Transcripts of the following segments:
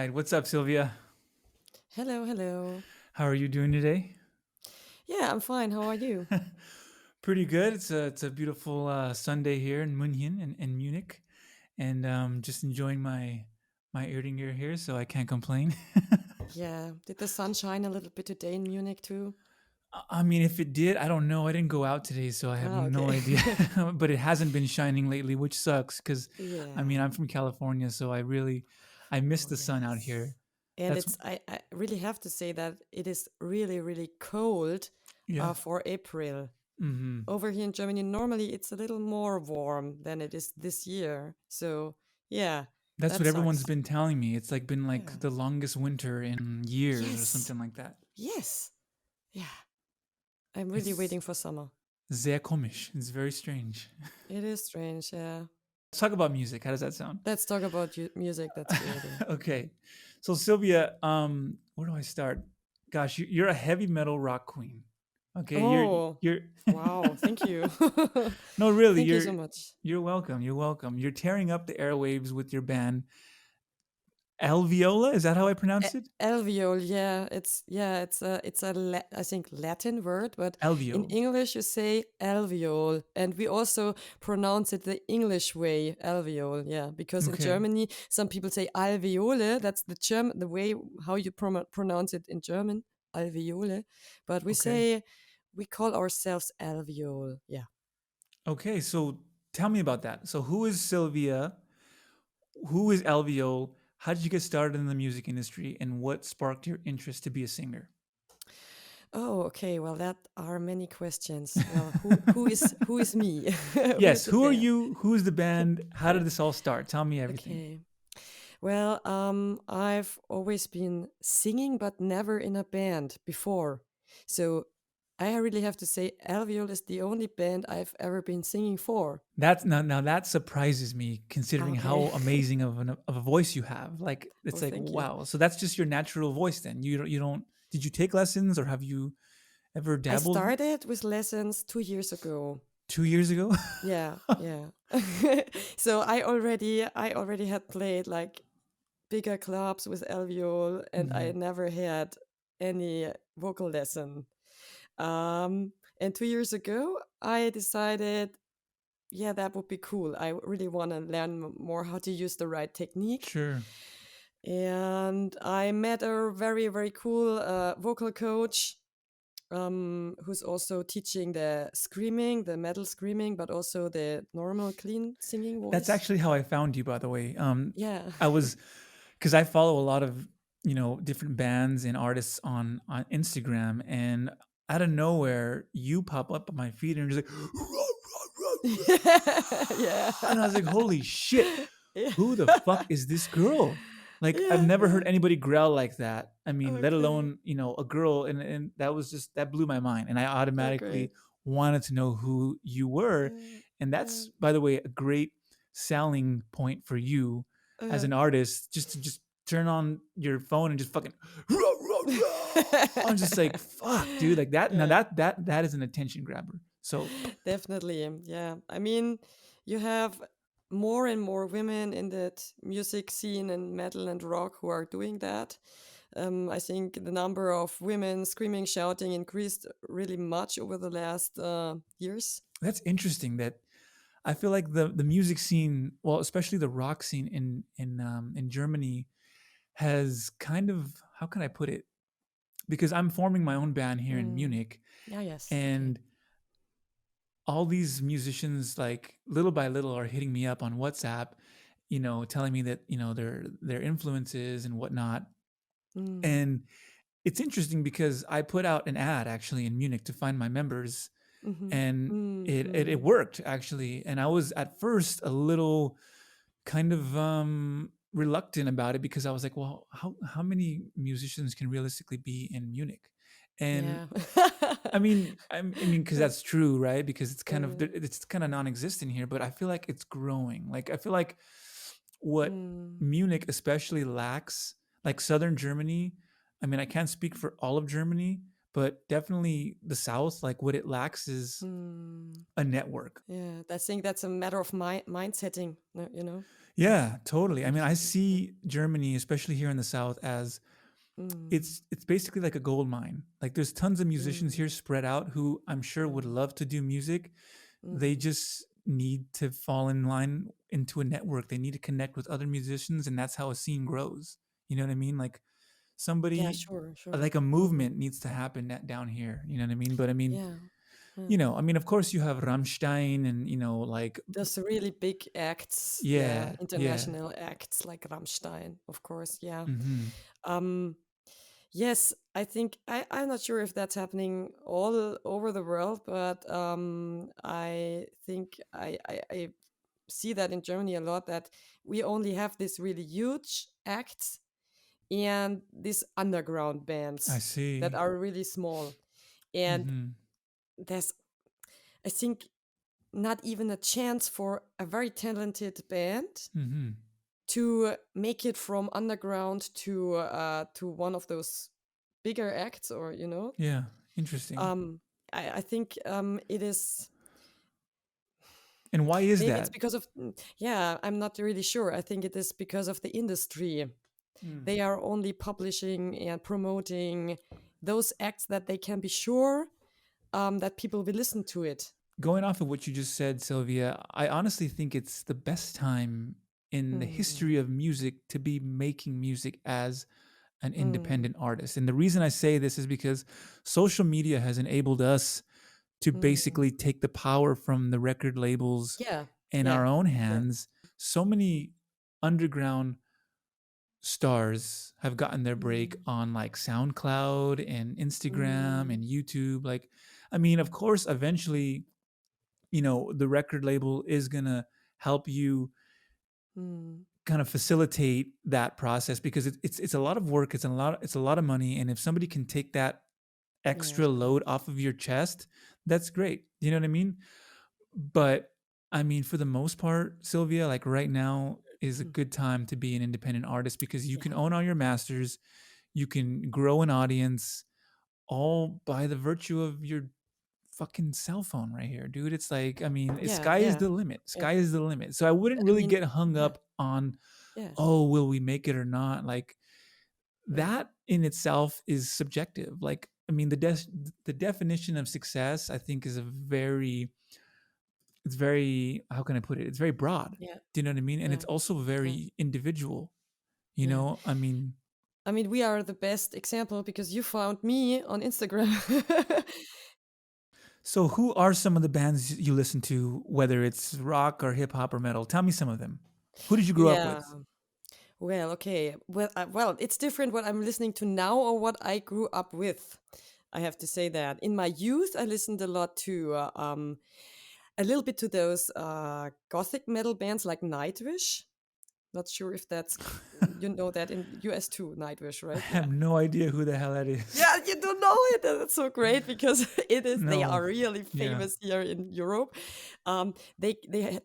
right. What's up, Silvia? Hello, hello. How are you doing today? Yeah, I'm fine. How are you? Pretty good. It's a beautiful Sunday here in München in Munich, and just enjoying my Erdinger here, so I can't complain. Yeah, did the sun shine a little bit today in Munich too? I mean, if it did, I don't know. I didn't go out today, so I have Ah, no okay. idea. But it hasn't been shining lately, which sucks because I Yeah. mean I'm from California, so I miss Oh, the sun out yes. here. And That's I really have to say that it is really, really cold yeah. for April. Hmm. Over here in Germany, normally it's a little more warm than it is this year. So, yeah, That's that what everyone's sucks. been telling me. It's like been like Yeah. the longest winter in years or Yes. something like that. Yes. Yeah. I'm really It's waiting for summer. sehr komisch. It's very strange. It is strange. Yeah. Let's talk about music. How does that sound? Let's talk about music. That's good. Yeah. Okay. So Sylvia, where do I start? Gosh, you're a heavy metal rock queen. Okay, Oh, you're wow. Thank you. no, really, Thank you so much. you're welcome. You're welcome. You're tearing up the airwaves with your band Alveola. Is that how I pronounce it? Alveole, it's a I think Latin word, but in Alveole. English you say alveole, and we also pronounce it the English way, alveole. Yeah, because in Okay. Germany some people say alveole. That's the way how you pronounce it in German, alveole. But Okay. we call ourselves alveole. Yeah. Okay. So tell me about that. So who is Sylvia? Who is Alveole? How did you get started in the music industry, and what sparked your interest to be a singer? Oh, okay. Well, that are many questions. Well, who is me? Who is Yes, the who are band? you? Who's the band? How did this all start? Tell me everything. Okay. Well, I've always been singing, but never in a band before. So I really have to say, Alveole is the only band I've ever been singing for. That's now that surprises me considering Okay. how amazing of a voice you have. Like Oh, it's like thank you. wow. So that's just your natural voice then. You don't did you take lessons or have you ever I dabbled started with lessons 2 years ago. 2 years ago? Yeah, yeah. So I already had played like bigger clubs with alveole, and I Mhm. never had any vocal lesson. And 2 years ago, I decided, yeah, that would be cool. I really want to learn more how to use the right technique. Sure. And I met a very, very cool vocal coach who's also teaching the screaming, the metal screaming, but also the normal, clean singing That's voice. actually how I found you by the way. Yeah. I was cuz I follow a lot of, different bands and artists on Instagram and out of nowhere you pop up on my feed and you're just like Yeah. and I was like, "Holy shit. Yeah. Who the fuck is this girl?" Like, I've Yeah, never yeah. heard anybody growl like that. I mean, let Okay. alone, a girl, and that was just that blew my mind, and I Oh, great. automatically wanted to know who you were, Yeah, and yeah, that's, by the way, a great selling point for you as uh. an artist, just to just turn on your phone and just fucking I'm just like, "Fuck, dude," like that now Yeah, that is an attention grabber. So definitely. Yeah. I mean, you have more and more women in that music scene and metal and rock who are doing that. I think the number of women screaming, shouting increased really much over the last years. that's interesting that I feel like the music scene, well, especially the rock scene in Germany, has kind of how can I put it? Because I'm forming my own band here in Mm. Munich, Yeah, yes. Okay. and all these musicians, like little by little, are hitting me up on WhatsApp, telling me that their influences and whatnot. Mm. And it's interesting because I put out an ad actually in Munich to find my members, Mm-hmm. and it Mm-hmm. worked actually. And I was at first a little kind of reluctant about it because I was like, well, how many musicians can realistically be in Munich? And Yeah. I mean, because Uh, that's true, right? Because uh, it's kind of non-existent here, but I feel like it's growing. Like I feel like what mm. Munich especially lacks, like southern Germany. I mean, I can't speak for all of Germany, but definitely the South, like what it lacks is Mm, a network. yeah, I think that's a matter of mind setting, you know, Yeah, totally. I what you mean, I say. Yeah. see Germany, especially here in the South, as Mm, it's basically like a gold mine. Like there's tons of musicians here mm, spread out who I'm sure would mm, love to do music. They mm. just need to fall in line into a network. They need to connect with other musicians, and that's how a scene grows. You know what I mean? Like Yeah, somebody, sure, sure. like a Mm. movement needs to happen down here. You know what I mean? But I mean, Yeah, yeah. I mean, of course you have Rammstein and like There's really big acts, yeah, yeah, yeah. international acts like Rammstein, of course, yeah. Hmm. Um, yes, I think I'm not sure if that's happening all over the world, but I think I see that in Germany a lot that we only have these really huge acts and these underground I bands that see. are really small. And Hmm. there's, I think, not even a chance for a very talented band Hmm. to make it from underground to one of those bigger acts, or Yeah, interesting. um I think it is, And why is maybe it's that? because of, yeah, I'm not really sure. I think it is because of the industry. Mm. They are only publishing and promoting those acts that they can be sure that people will listen to it. Going off of what you just said, Sylvia, I honestly think it's the best time in the Hmm. history of music to be making music as an Mm. independent artist. And the reason I say this is because social media has enabled us to Mm. basically take the power from the record labels Yeah, in yeah, our own yeah. hands. So many underground stars have gotten their break Mm. on like SoundCloud and Instagram Mm. and YouTube. Like, I mean, of course, eventually, the record label is going to help you Mm. kind of facilitate that process because it's a lot of work. It's a lot of money. And if somebody can take that Yeah, extra sure. load off of your chest, that's great. You know what I mean? But I mean, for the most part, Sylvia, like right now is a Mm. good time to be an independent artist because you can Yeah, own all your masters, you can grow an audience all by the virtue of your fucking cell phone right here, dude. It's like, I mean, yeah, sky is yeah, the limit. yeah. Sky is the limit. So I wouldn't I really mean, get hung yeah, up on, yeah, oh, will we make it or not? Like yeah, that in itself is subjective. Like, I mean, the definition of success, I think, is it's very, how can I put it? It's very broad. yeah, Do you know what I mean? And yeah, it's also yeah, very individual. yeah. I mean, I mean, we are the best example because you found me on Instagram. so who are some of the bands you listen to, whether it's rock or hip hop or metal? Tell me some of them. Who did you grow up Yeah. with? Well, okay. Well, it's different what I'm listening to now or what I grew up with. I have to say that. In my youth, I listened a lot to a little bit to those gothic metal bands like Nightwish. Not sure if that's, you know, that in US too, Nightwish, I right? have Yeah. no idea who the hell that is. Yeah, you don't know it. That's so great because it is. They No. are really Yeah. famous here in Europe. They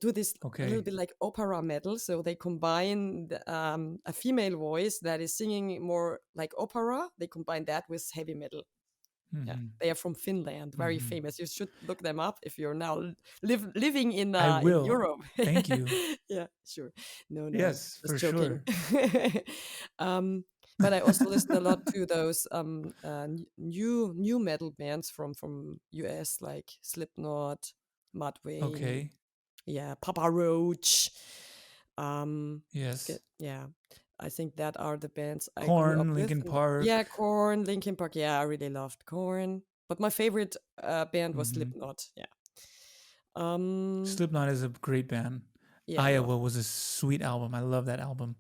do this a little Okay. bit like opera metal. So they combine a female voice that is singing more like opera. They combine that with heavy metal. Yeah, Hmm. they are from Finland, very Hmm. famous. You should look them up if you're now living I in will. Europe. Thank you. Yeah, sure. No, no, Yes, just for joking. sure. um, but I also listen a lot to those new metal bands from US like Slipknot, Mudvayne, Okay. yeah, Papa Roach. Yes. Yeah, I think that are the bands I grew up Corn, with. Lincoln And yeah, Park. Korn, Linkin Park. Yeah, I really loved Korn. But my favorite band was Hmm. Slipknot. Yeah. Um, Slipknot is a great band. yeah, I love. Iowa was a sweet album. I love that album.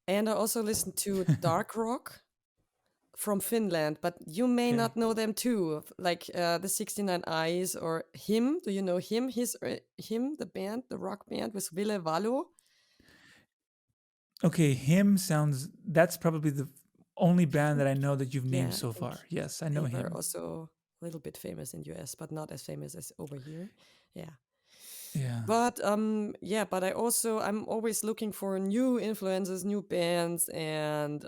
And I also listened to dark rock from Finland, but you may Okay. not know them too, like the 69 Eyes or him. Do you know him? Him, the band, the rock band with Ville Valo. Okay, him sounds, that's probably the only band that I know that you've named Yeah, I so think far. Yes, I know they were him. also a little bit famous in US, but not as famous as over here. Yeah. Yeah. But yeah, but I'm always looking for new influences, new bands, and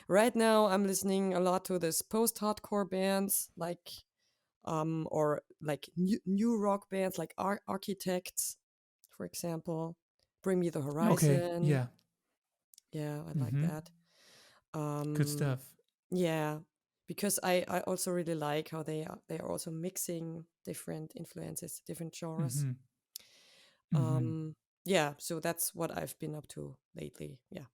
right now I'm listening a lot to this post-hardcore bands like or like new rock bands like Architects, for example. Bring Me the Okay. Horizon. Yeah. Yeah, I like Mm-hmm. that. Good Um, stuff. yeah, because I also really like how they are also mixing different influences, different genres. Mm-hmm. Mm-hmm. Um, yeah, so that's what I've been up to lately. Yeah.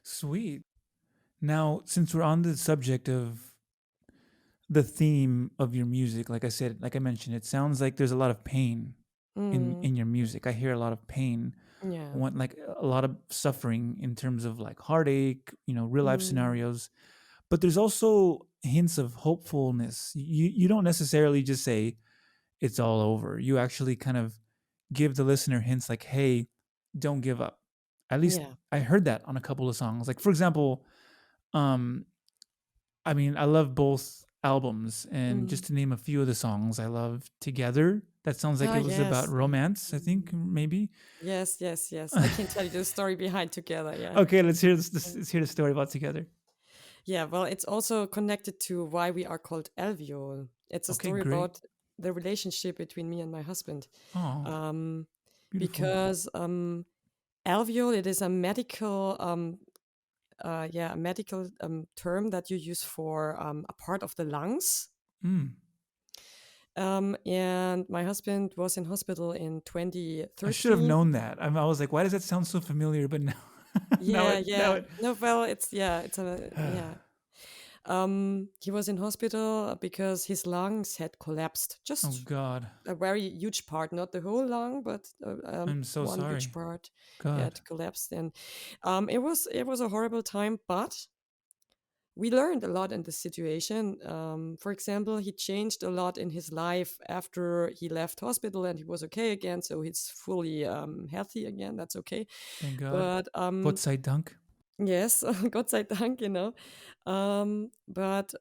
Sweet. Now, since we're on the subject of the theme of your music, like I said, like I mentioned, it sounds like there's a lot of pain Mm, in your music. I hear a lot of pain, yeah. one like a lot of suffering in terms of like heartache, real life Mm, scenarios. But there's also hints of hopefulness. You don't necessarily just say it's all over. You actually kind of give the listener hints like, hey, don't give up. At least yeah. I heard that on a couple of songs. Like for example, um, I mean, I love both albums, and Mm. just to name a few of the songs, I love Together. That sounds like Ah, it was about yes. romance, I think, Mm. maybe. Yes, yes, yes. I can tell you the story behind Together. Yeah. Okay, let's hear this, Yeah. let's hear the story about Together. Yeah, well, it's also connected to why we are called Alveole. It's a Okay, story great. about the relationship between me and my husband. Oh, Um, beautiful. because alveole, it is a medical, yeah, a medical term that you use for a part of the lungs. Mm. And my husband was in hospital in I should have 2013. known that. I was like, why does that sound so familiar? But now, now Yeah, it, now yeah. it. No, well, it's yeah, it's a yeah. He was in hospital because his lungs had collapsed. Oh Just God, a very huge part, not the whole lung, but I'm so one huge sorry. part God, had collapsed, and it was a horrible time. But we learned a lot in this situation. For example, he changed a lot in his life after he left hospital, and he was okay again. So he's fully healthy again. That's okay. thank God. But Gott sei Dank. yes, Gott sei Dank, but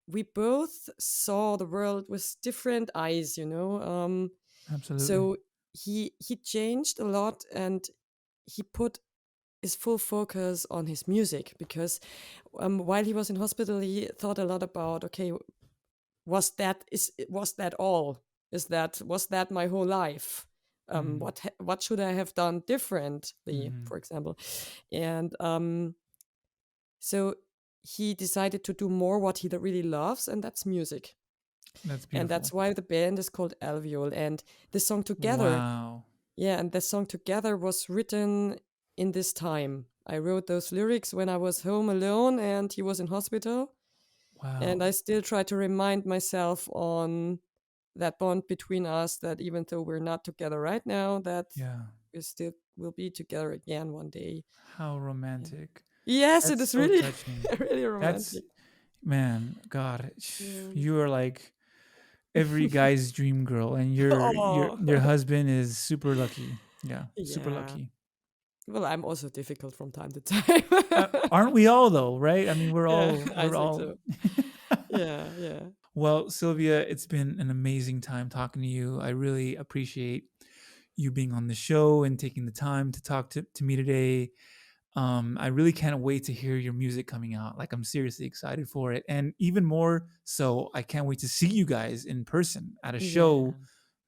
we both saw the world with different eyes. Absolutely. So he changed a lot, and he put his full focus on his music because while he was in hospital, he thought a lot about, okay, was that all? Was that my whole life? Mm. What should I have done differently, Hmm. for example? And so he decided to do more what he really loves, and that's music. That's And that's beautiful. why the band is called Alveole. And the song Together, Wow. yeah, and the song Together was written in this time. I wrote those lyrics when I was home alone and he was in hospital. And Wow. I still try to remind myself on that bond between us, that even though we're not together right now, that Yeah. we still will be together again one day. How Yeah. romantic. Yes, it That's is so really, touching. really That's, romantic. man, God, Yeah. you are like every guy's dream girl, and your your Oh, your husband is super lucky. Yeah, super yeah. lucky. Well, I'm also difficult from time to time. Aren't we all though, right? I mean, we're Yeah, all I we're think all so. Yeah, yeah. Well, Sylvia, it's been an amazing time talking to you. I really appreciate you being on the show and taking the time to talk to me today. I really can't wait to hear your music coming out. Like, I'm seriously excited for it. And even more so, I can't wait to see you guys in person at a show, Yeah.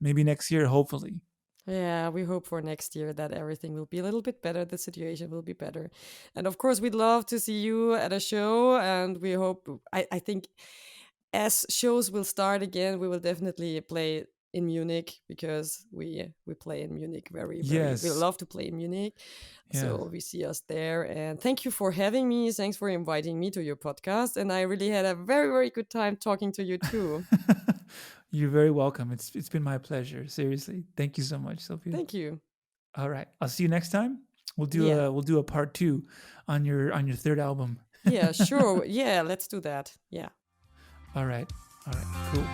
maybe next year, hopefully. Yeah, we hope for next year that everything will be a little bit better, the situation will be better. And of course, we'd love to see you at a show. And we hope, I think, as shows will start again, we will definitely play in Munich because we play in Munich we Yes. love to play in Munich. Yeah. So we see us there. And thank you for having me. Thanks for inviting me to your podcast. And I really had a very, very good time talking to you too. You're very welcome. It's been my pleasure. Seriously. Thank you so much, Sylvia. Thank you. All right. I'll see you next time. Yeah. We'll do a part 2 on your third album. Yeah, sure. Yeah, let's do that. Yeah. All right. All right. Cool.